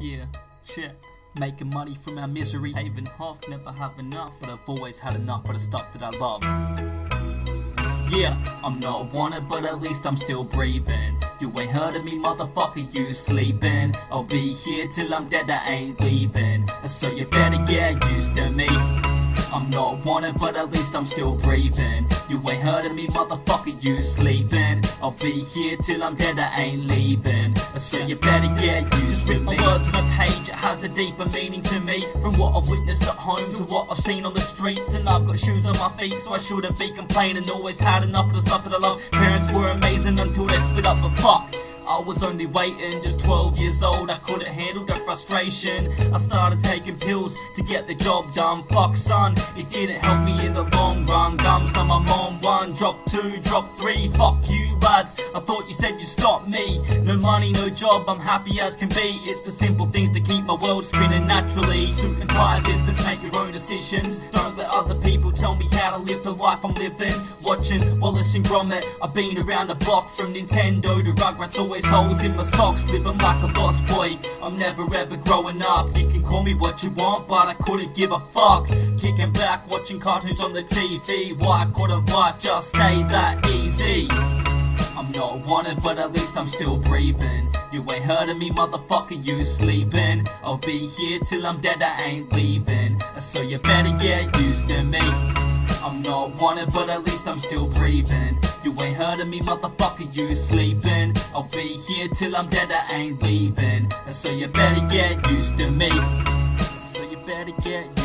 Yeah, shit. Making money from our misery. Having half, never have enough. But I've always had enough of the stuff that I love. Yeah, I'm not wanted, but at least I'm still breathing. You ain't heard of me, motherfucker, you sleeping. I'll be here till I'm dead, I ain't leaving. So you better get used to me. I'm not wanted, but at least I'm still breathing. You ain't heard of me, motherfucker, you sleeping. I'll be here till I'm dead, I ain't leaving. So you better get used to me. Just write my words on a page, it has a deeper meaning to me. From what I've witnessed at home to what I've seen on the streets. And I've got shoes on my feet, so I shouldn't be complaining. Always had enough of the stuff that I love. Parents were amazing until they split up, but fuck, I was only waiting, just 12 years old, I couldn't handle the frustration. I started taking pills to get the job done. Fuck son, it didn't help me in the long run. Gums, now I'm on 1, drop 2, drop 3. Fuck you lads, I thought you said you'd stop me. No money, no job, I'm happy as can be. It's the simple things to keep my world spinning naturally. Suit and tie business, make your own decisions. Don't let other people tell me how to live the life I'm living. Watching Wallace and Gromit, I've been around the block. From Nintendo to Rugrats, always holes in my socks, living like a lost boy. I'm never ever growing up. You can call me what you want, but I couldn't give a fuck. Kicking back, watching cartoons on the TV. Why couldn't life just stay that easy? I'm not wanted, but at least I'm still breathing. You ain't heard of me, motherfucker, you sleeping. I'll be here till I'm dead, I ain't leaving. So you better get used to me. I'm not wanted, but at least I'm still breathing. You ain't heard of me, motherfucker, you sleeping. I'll be here till I'm dead, I ain't leaving. So you better get used to me. So you better get used to me.